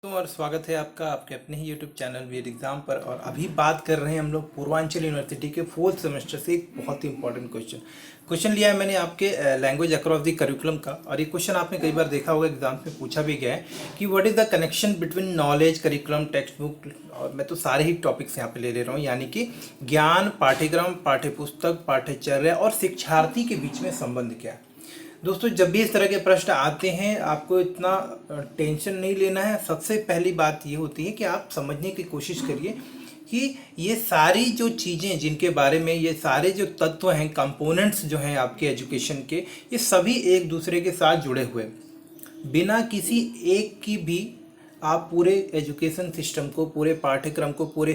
तो और स्वागत है आपका आपके अपने ही YouTube चैनल वीर एग्जाम पर। और अभी बात कर रहे हैं हम लोग पूर्वांचल यूनिवर्सिटी के फोर्थ सेमेस्टर से एक बहुत ही इंपॉर्टेंट क्वेश्चन लिया है मैंने आपके लैंग्वेज अक्रॉस द करिकुलम का। और ये क्वेश्चन आपने कई बार देखा होगा, एग्जाम में पूछा भी गया है कि what is the connection between knowledge, curriculum, text book. और मैं तो सारे ही टॉपिक्स यहाँ पे ले रहा हूँ, यानी कि ज्ञान, पाठ्यक्रम, पाठ्यपुस्तक, पाठ्यचर्या और शिक्षार्थी के बीच में संबंध क्या है। दोस्तों, जब भी इस तरह के प्रश्न आते हैं आपको इतना टेंशन नहीं लेना है। सबसे पहली बात ये होती है कि आप समझने की कोशिश करिए कि ये सारी जो चीज़ें जिनके बारे में, ये सारे जो तत्व हैं, कंपोनेंट्स जो हैं आपके एजुकेशन के, ये सभी एक दूसरे के साथ जुड़े हुए हैं। बिना किसी एक की भी आप पूरे एजुकेशन सिस्टम को, पूरे पाठ्यक्रम को, पूरे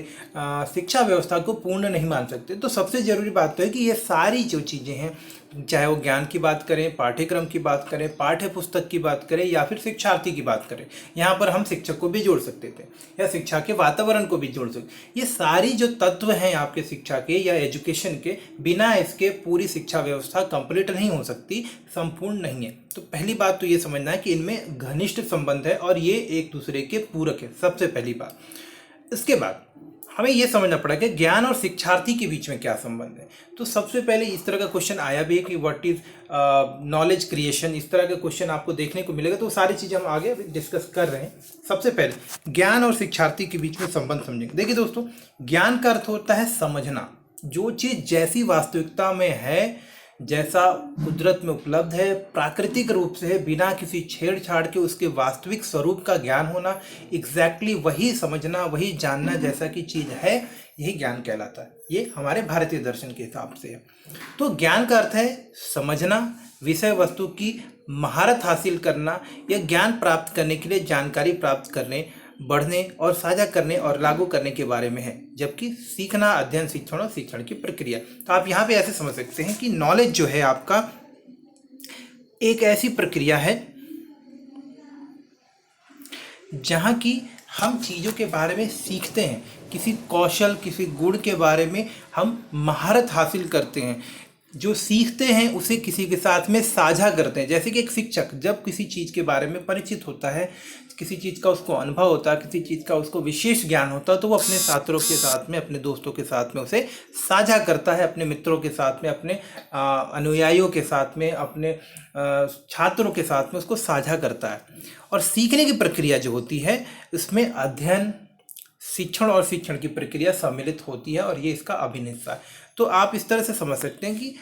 शिक्षा व्यवस्था को पूर्ण नहीं मान सकते। तो सबसे ज़रूरी बात तो है कि ये सारी जो चीज़ें हैं, चाहे वो ज्ञान की बात करें, पाठ्यक्रम की बात करें, पाठ्य पुस्तक की बात करें या फिर शिक्षार्थी की बात करें, यहाँ पर हम शिक्षक को भी जोड़ सकते थे या शिक्षा के वातावरण को भी जोड़ सकते। ये सारी जो तत्व हैं आपके शिक्षा के या एजुकेशन के, बिना इसके पूरी शिक्षा व्यवस्था कंप्लीट नहीं हो सकती, संपूर्ण नहीं है। तो पहली बात तो ये समझना है कि इनमें घनिष्ठ संबंध है और ये एक दूसरे के पूरक है, सबसे पहली बात। इसके बाद हमें यह समझना पड़ा कि ज्ञान और शिक्षार्थी के बीच में क्या संबंध है। तो सबसे पहले इस तरह का क्वेश्चन आया भी है कि व्हाट इज नॉलेज क्रिएशन, इस तरह का क्वेश्चन आपको देखने को मिलेगा। तो सारी चीज़ें हम आगे डिस्कस कर रहे हैं। सबसे पहले ज्ञान और शिक्षार्थी के बीच में संबंध समझेंगे। देखिए दोस्तों, ज्ञान का अर्थ होता है समझना। जो चीज़ जैसी वास्तविकता में है, जैसा कुदरत में उपलब्ध है, प्राकृतिक रूप से है, बिना किसी छेड़छाड़ के उसके वास्तविक स्वरूप का ज्ञान होना, एग्जैक्टली वही समझना, वही जानना जैसा कि चीज़ है, यही ज्ञान कहलाता है। ये हमारे भारतीय दर्शन के हिसाब से है। तो ज्ञान का अर्थ है समझना, विषय वस्तु की महारत हासिल करना या ज्ञान प्राप्त करने के लिए जानकारी प्राप्त करने, बढ़ने और साझा करने और लागू करने के बारे में है। जबकि सीखना, अध्ययन, शिक्षण और शिक्षण की प्रक्रिया। तो आप यहाँ पे ऐसे समझ सकते हैं कि नॉलेज जो है आपका एक ऐसी प्रक्रिया है जहाँ की हम चीज़ों के बारे में सीखते हैं, किसी कौशल, किसी गुण के बारे में हम महारत हासिल करते हैं, जो सीखते हैं उसे किसी के साथ में साझा करते हैं। जैसे कि एक शिक्षक जब किसी चीज़ के बारे में परिचित होता है, किसी चीज़ का उसको अनुभव होता है, किसी चीज़ का उसको विशेष ज्ञान होता है, तो वो अपने छात्रों के साथ में, अपने दोस्तों के साथ में उसे साझा करता है, अपने मित्रों के साथ में, अपने अनुयायियों के साथ में, अपने छात्रों के साथ में उसको साझा करता है। और सीखने की प्रक्रिया जो होती है, इसमें अध्ययन, शिक्षण और शिक्षण की प्रक्रिया सम्मिलित होती है और ये इसका अभिन्न हिस्सा है। तो आप इस तरह से समझ सकते हैं कि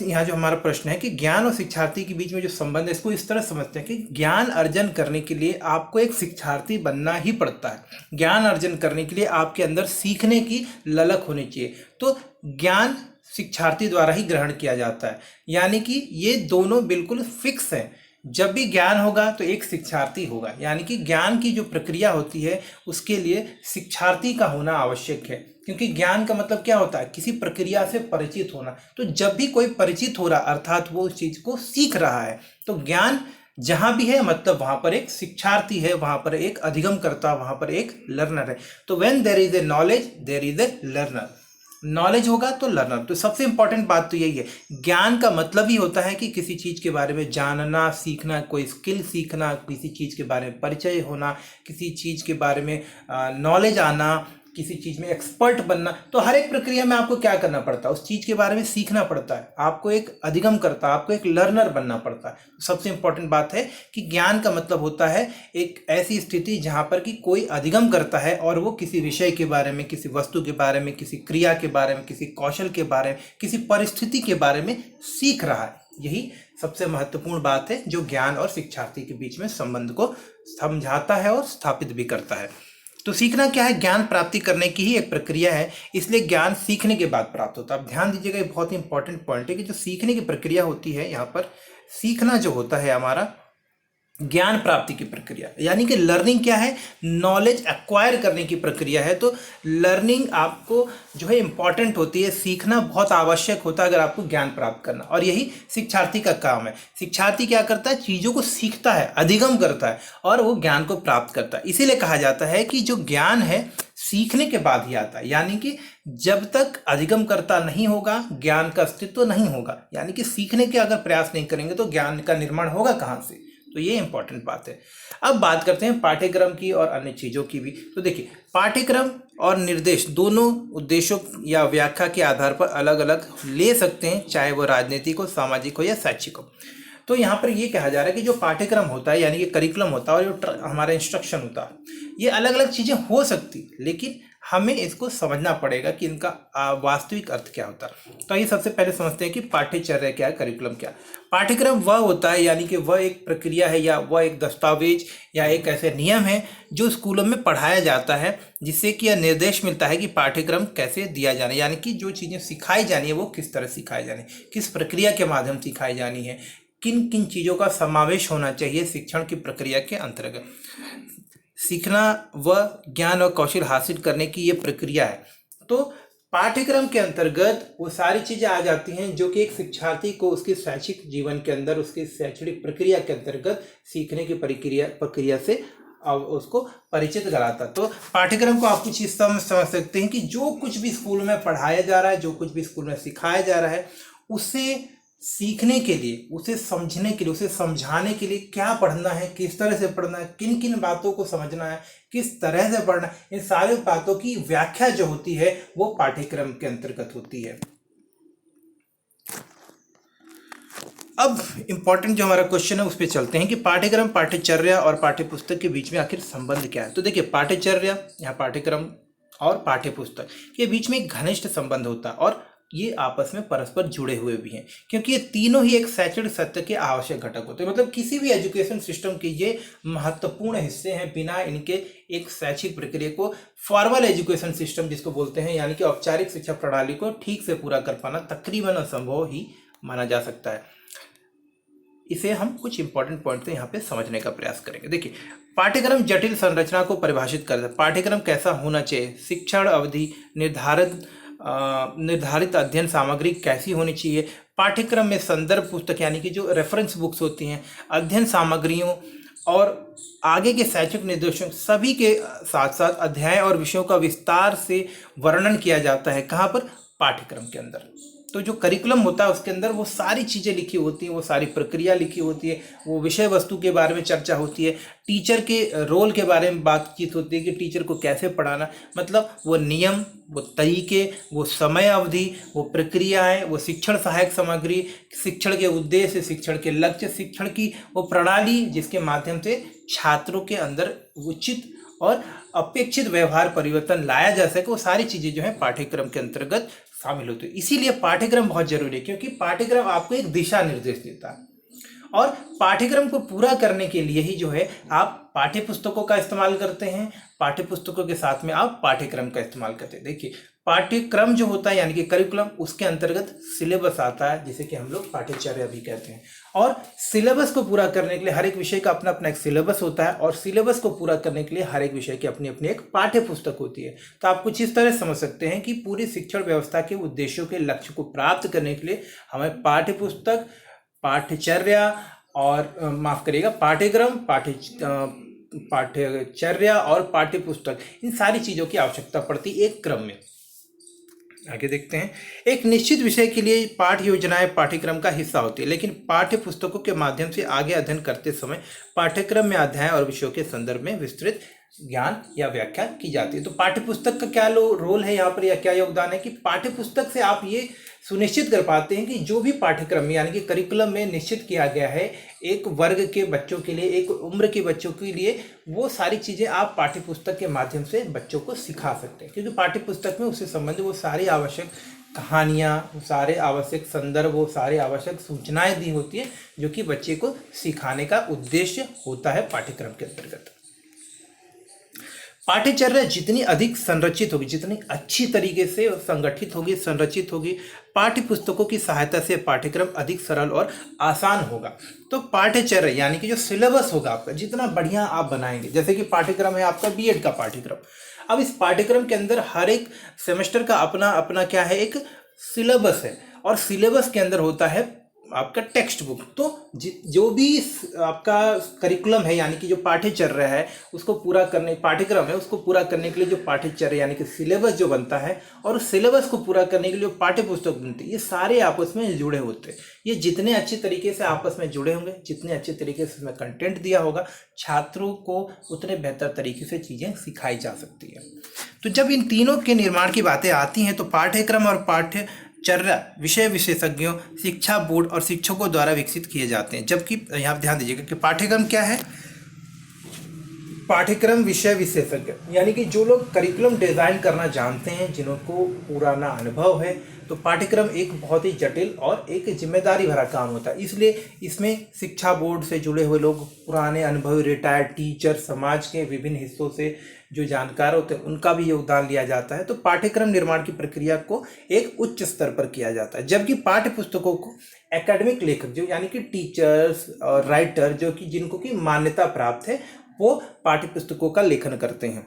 यहाँ जो हमारा प्रश्न है कि ज्ञान और शिक्षार्थी के बीच में जो संबंध है, इसको इस तरह समझते हैं कि ज्ञान अर्जन करने के लिए आपको एक शिक्षार्थी बनना ही पड़ता है। ज्ञान अर्जन करने के लिए आपके अंदर सीखने की ललक होनी चाहिए। तो ज्ञान शिक्षार्थी द्वारा ही ग्रहण किया जाता है, यानी कि ये दोनों बिल्कुल फिक्स हैं। जब भी ज्ञान होगा तो एक शिक्षार्थी होगा, यानी कि ज्ञान की जो प्रक्रिया होती है उसके लिए शिक्षार्थी का होना आवश्यक है। क्योंकि ज्ञान का मतलब क्या होता है? किसी प्रक्रिया से परिचित होना। तो जब भी कोई परिचित हो रहा, अर्थात वो उस चीज को सीख रहा है, तो ज्ञान जहां भी है मतलब वहां पर एक शिक्षार्थी है, वहां पर एक अधिगमकर्ता, वहां पर एक लर्नर है। तो when there is a knowledge there is a learner. Knowledge होगा तो लर्नर। तो सबसे इंपॉर्टेंट बात तो यही है, ज्ञान का मतलब ही होता है कि किसी चीज के बारे में जानना, सीखना, कोई स्किल सीखना, किसी चीज के बारे में परिचय होना, किसी चीज के बारे में नॉलेज आना, किसी चीज में एक्सपर्ट बनना। तो हर एक प्रक्रिया में आपको क्या करना पड़ता है? उस चीज के बारे में सीखना पड़ता है, आपको एक अधिगम करता है, आपको एक लर्नर बनना पड़ता है। सबसे इंपॉर्टेंट बात है कि ज्ञान का मतलब होता है एक ऐसी स्थिति जहां पर कि कोई अधिगम करता है और वो किसी विषय के बारे में, किसी वस्तु के बारे में, किसी क्रिया के बारे में, किसी कौशल के बारे में, किसी परिस्थिति के बारे में सीख रहा है। यही सबसे महत्वपूर्ण बात है जो ज्ञान और शिक्षार्थी के बीच में संबंध को समझाता है और स्थापित भी करता है। तो सीखना क्या है? ज्ञान प्राप्ति करने की ही एक प्रक्रिया है, इसलिए ज्ञान सीखने के बाद प्राप्त होता है। अब ध्यान दीजिएगा, ये बहुत ही इंपॉर्टेंट पॉइंट है कि जो सीखने की प्रक्रिया होती है, यहाँ पर सीखना जो होता है हमारा ज्ञान प्राप्ति की प्रक्रिया, यानी कि लर्निंग क्या है? नॉलेज एक्वायर करने की प्रक्रिया है। तो लर्निंग आपको जो है इंपॉर्टेंट होती है, सीखना बहुत आवश्यक होता है अगर आपको ज्ञान प्राप्त करना। और यही शिक्षार्थी का काम है। शिक्षार्थी क्या करता है? चीज़ों को सीखता है, अधिगम करता है और वो ज्ञान को प्राप्त करता है। इसीलिए कहा जाता है कि जो ज्ञान है सीखने के बाद ही आता है, यानी कि जब तक अधिगम करता नहीं होगा ज्ञान का अस्तित्व नहीं होगा। यानी कि सीखने के अगर प्रयास नहीं करेंगे तो ज्ञान का निर्माण होगा कहाँ से? तो ये इंपॉर्टेंट बात है। अब बात करते हैं पाठ्यक्रम की और अन्य चीज़ों की भी। तो देखिए, पाठ्यक्रम और निर्देश दोनों उद्देश्यों या व्याख्या के आधार पर अलग अलग ले सकते हैं, चाहे वो राजनीतिक हो, सामाजिक हो या शैक्षिक हो। तो यहाँ पर ये कहा जा रहा है कि जो पाठ्यक्रम होता है यानी कि करिकुलम होता है और जो हमारा इंस्ट्रक्शन होता है, ये अलग अलग चीज़ें हो सकती, लेकिन हमें इसको समझना पड़ेगा कि इनका वास्तविक अर्थ क्या होता है। तो ये सबसे पहले समझते हैं कि पाठ्यचर्या क्या है, करिकुलम क्या है। पाठ्यक्रम वह होता है यानी कि वह एक प्रक्रिया है या वह एक दस्तावेज या एक ऐसे नियम है जो स्कूलों में पढ़ाया जाता है, जिससे कि यह निर्देश मिलता है कि पाठ्यक्रम कैसे दिया जाना है, यानी कि जो चीज़ें सिखाई जानी है वो किस तरह सिखाई जानी है, किस प्रक्रिया के माध्यम से सिखाई जानी है, किन किन चीज़ों का समावेश होना चाहिए शिक्षण की प्रक्रिया के अंतर्गत। सीखना व ज्ञान और कौशल हासिल करने की ये प्रक्रिया है। तो पाठ्यक्रम के अंतर्गत वो सारी चीज़ें आ जाती हैं जो कि एक शिक्षार्थी को उसके शैक्षिक जीवन के अंदर, उसकी शैक्षणिक प्रक्रिया के अंतर्गत सीखने की प्रक्रिया से उसको परिचित कराता। तो पाठ्यक्रम को आप कुछ इस तरह समझ सकते हैं कि जो कुछ भी स्कूल में पढ़ाया जा रहा है, जो कुछ भी स्कूल में सिखाया जा रहा है, उसे सीखने के लिए, उसे समझने के लिए, उसे समझाने के लिए क्या पढ़ना है, किस तरह से पढ़ना है, किन किन बातों को समझना है, किस तरह से पढ़ना है, इन सारी बातों की व्याख्या जो होती है वो पाठ्यक्रम के अंतर्गत होती है। अब इम्पॉर्टेंट जो हमारा क्वेश्चन है उस पर चलते हैं कि पाठ्यक्रम, पाठ्यचर्या और पाठ्यपुस्तक के बीच में आखिर संबंध क्या है। तो देखिए, पाठ्यचर्या या पाठ्यक्रम और पाठ्यपुस्तक के बीच में एक घनिष्ठ संबंध होता है और ये आपस में परस्पर जुड़े हुए भी हैं, क्योंकि ये तीनों ही एक शैक्षणिक सत्य के आवश्यक घटक होते हैं। मतलब किसी भी एजुकेशन सिस्टम के ये महत्वपूर्ण हिस्से हैं, बिना इनके एक शैक्षिक प्रक्रिया को, फॉर्मल एजुकेशन सिस्टम जिसको बोलते हैं, यानी कि औपचारिक शिक्षा प्रणाली को ठीक से पूरा कर पाना तकरीबन असंभव ही माना जा सकता है। इसे हम कुछ इंपॉर्टेंट पॉइंट से यहाँ पे समझने का प्रयास करेंगे। देखिए, पाठ्यक्रम जटिल संरचना को परिभाषित करता है। पाठ्यक्रम कैसा होना चाहिए, शिक्षण अवधि, निर्धारित अध्ययन सामग्री कैसी होनी चाहिए, पाठ्यक्रम में संदर्भ पुस्तक यानी कि जो रेफरेंस बुक्स होती हैं, अध्ययन सामग्रियों और आगे के शैक्षिक निर्देशों सभी के साथ साथ अध्याय और विषयों का विस्तार से वर्णन किया जाता है। कहाँ पर? पाठ्यक्रम के अंदर। तो जो करिकुलम होता है उसके अंदर वो सारी चीज़ें लिखी होती हैं, वो सारी प्रक्रिया लिखी होती है, वो विषय वस्तु के बारे में चर्चा होती है, टीचर के रोल के बारे में बातचीत होती है कि टीचर को कैसे पढ़ाना, मतलब वो नियम, वो तरीके, वो समय अवधि, वो प्रक्रियाएं, वो शिक्षण सहायक सामग्री, शिक्षण के उद्देश्य, शिक्षण के लक्ष्य, शिक्षण की वो प्रणाली जिसके माध्यम से छात्रों के अंदर उचित और अपेक्षित व्यवहार परिवर्तन लाया जा सके, वो सारी चीज़ें जो है पाठ्यक्रम के अंतर्गत शामिल होते हैं। इसीलिए पाठ्यक्रम बहुत जरूरी है, क्योंकि पाठ्यक्रम आपको एक दिशा निर्देश देता है और पाठ्यक्रम को पूरा करने के लिए ही जो है आप पाठ्यपुस्तकों का इस्तेमाल करते हैं, पाठ्यपुस्तकों के साथ में आप पाठ्यक्रम का इस्तेमाल करते हैं। देखिए, पाठ्यक्रम जो होता है यानी कि करिकुलम, उसके अंतर्गत सिलेबस आता है जिसे कि हम लोग पाठ्यचर्या भी कहते हैं, और सिलेबस को पूरा करने के लिए हर एक विषय का अपना अपना एक सिलेबस होता है और सिलेबस को पूरा करने के लिए हर एक विषय की अपनी अपनी एक पाठ्यपुस्तक होती है। तो आप कुछ इस तरह समझ सकते हैं कि पूरी शिक्षण व्यवस्था के उद्देश्यों के लक्ष्य को प्राप्त करने के लिए हमें पाठ्यपुस्तक, पाठ्यचर्या और माफ करिएगा, पाठ्यक्रम, पाठ्यचर्या और पाठ्यपुस्तक, इन सारी चीज़ों की आवश्यकता पड़ती है एक क्रम में। आगे देखते हैं, एक निश्चित विषय के लिए पाठ्य योजनाएं पाठ्यक्रम का हिस्सा होती है, लेकिन पाठ्य पुस्तकों के माध्यम से आगे अध्ययन करते समय पाठ्यक्रम में अध्याय और विषयों के संदर्भ में विस्तृत ज्ञान या व्याख्या की जाती है। तो पाठ्यपुस्तक का क्या रोल है यहाँ पर या क्या योगदान है कि पाठ्यपुस्तक से आप ये सुनिश्चित कर पाते हैं कि जो भी पाठ्यक्रम यानी कि करिकुलम में निश्चित किया गया है एक वर्ग के बच्चों के लिए, एक उम्र के बच्चों के लिए, वो सारी चीज़ें आप पाठ्यपुस्तक के माध्यम से बच्चों को सिखा सकते हैं, क्योंकि पाठ्यपुस्तक में उससे संबंधित वो सारी आवश्यक कहानियाँ, वो सारे आवश्यक संदर्भ, वो सारे आवश्यक सूचनाएं दी होती है जो कि बच्चे को सिखाने का उद्देश्य होता है पाठ्यक्रम के अंतर्गत। पाठ्यचर्या जितनी अधिक संरचित होगी, जितनी अच्छी तरीके से संगठित होगी, संरचित होगी, पाठ्य पुस्तकों की सहायता से पाठ्यक्रम अधिक सरल और आसान होगा। तो पाठ्यचर्या यानी कि जो सिलेबस होगा आपका, जितना बढ़िया आप बनाएंगे, जैसे कि पाठ्यक्रम है आपका बीएड का पाठ्यक्रम, अब इस पाठ्यक्रम के अंदर हर एक सेमेस्टर का अपना अपना क्या है, एक सिलेबस है, और सिलेबस के अंदर होता है आपका टेक्स्ट बुक। तो जो भी आपका करिकुलम है यानी कि जो पाठ्यचर्या है उसको पूरा करने, पाठ्यक्रम है उसको पूरा करने के लिए जो पाठ्यचर्या यानी कि सिलेबस जो बनता है और उस सिलेबस को पूरा करने के लिए जो पाठ्य पुस्तक बनती है, ये सारे आपस में जुड़े होते हैं। ये जितने अच्छे तरीके से आपस में जुड़े होंगे, जितने अच्छे तरीके से उसमें कंटेंट दिया होगा, छात्रों को उतने बेहतर तरीके से चीज़ें सिखाई जा सकती है। तो जब इन तीनों के निर्माण की बातें आती हैं तो पाठ्यक्रम और पाठ्यचर्या विषय विशेषज्ञों, शिक्षा बोर्ड और शिक्षकों द्वारा विकसित किए जाते हैं। जबकि यहाँ ध्यान दीजिएगा कि पाठ्यक्रम क्या है, पाठ्यक्रम विषय विशेषज्ञ यानी कि जो लोग करिकुलम डिजाइन करना जानते हैं, जिनको पुराना अनुभव है, तो पाठ्यक्रम एक बहुत ही जटिल और एक जिम्मेदारी भरा काम होता है। इसलिए इसमें शिक्षा बोर्ड से जुड़े हुए लोग, पुराने अनुभवी रिटायर्ड टीचर, समाज के विभिन्न हिस्सों से जो जानकार होते हैं उनका भी योगदान लिया जाता है। तो पाठ्यक्रम निर्माण की प्रक्रिया को एक उच्च स्तर पर किया जाता है। जबकि पाठ्य पुस्तकों को एकेडमिक लेखक जो यानी कि टीचर्स और राइटर जो कि जिनको की मान्यता प्राप्त है वो पाठ्य पुस्तकों का लेखन करते हैं।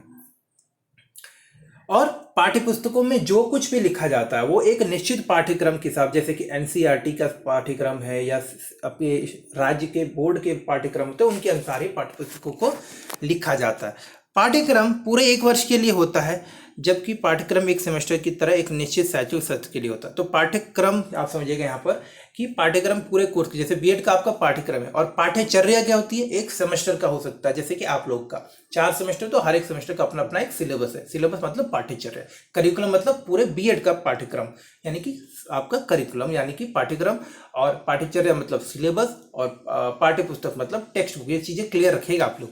और पाठ्य पुस्तकों में जो कुछ भी लिखा जाता है वो एक निश्चित पाठ्यक्रम के हिसाब, जैसे कि एनसीईआरटी का पाठ्यक्रम है या अपने राज्य के बोर्ड के पाठ्यक्रम होते हैं, उनके अनुसार ही पाठ्य पुस्तकों को लिखा जाता है। पाठ्यक्रम पूरे 1 वर्ष के लिए होता है, जबकि पाठ्यक्रम एक सेमेस्टर की तरह एक निश्चित शैक्षिक सत्र के लिए होता है। तो पाठ्यक्रम आप समझिएगा यहाँ पर कि पाठ्यक्रम पूरे कोर्स के, जैसे बीएड का आपका पाठ्यक्रम है, और पाठ्यचर्या क्या होती है, एक सेमेस्टर का हो सकता है। जैसे कि आप लोग का 4 सेमेस्टर, तो हर एक सेमेस्टर का अपना अपना एक सिलेबस है। सिलेबस मतलब पाठ्यचर्या, करिकुलम मतलब पूरे बीएड का पाठ्यक्रम यानी कि आपका करिकुलम यानी कि पाठ्यक्रम, और पाठ्यचर्या मतलब सिलेबस, और पाठ्य पुस्तक मतलब टेक्स्ट बुक। ये चीजें क्लियर रखिएगा आप लोग।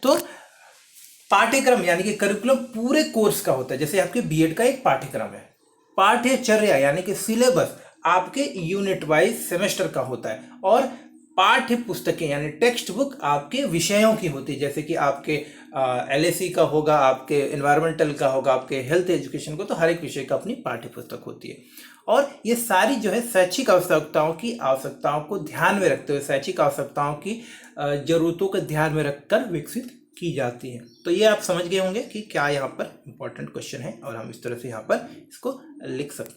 तो पाठ्यक्रम यानी कि करिकुलम पूरे कोर्स का होता है, जैसे आपके बीएड का एक पाठ्यक्रम है। पाठ्यचर्या यानी कि सिलेबस आपके यूनिट वाइज सेमेस्टर का होता है, और पाठ्य पुस्तकें यानी टेक्स्ट बुक आपके विषयों की होती है, जैसे कि आपके एलएसी का होगा, आपके एनवायरमेंटल का होगा, आपके हेल्थ एजुकेशन को, तो हर एक विषय का अपनी पाठ्य पुस्तक होती है। और ये सारी जो है शैक्षिक आवश्यकताओं को ध्यान में रखते हुए, शैक्षिक आवश्यकताओं की जरूरतों को ध्यान में रखकर विकसित की जाती है। तो ये आप समझ गए होंगे कि क्या यहाँ पर इंपॉर्टेंट क्वेश्चन है, और हम इस तरह से यहाँ पर इसको लिख सकते हैं।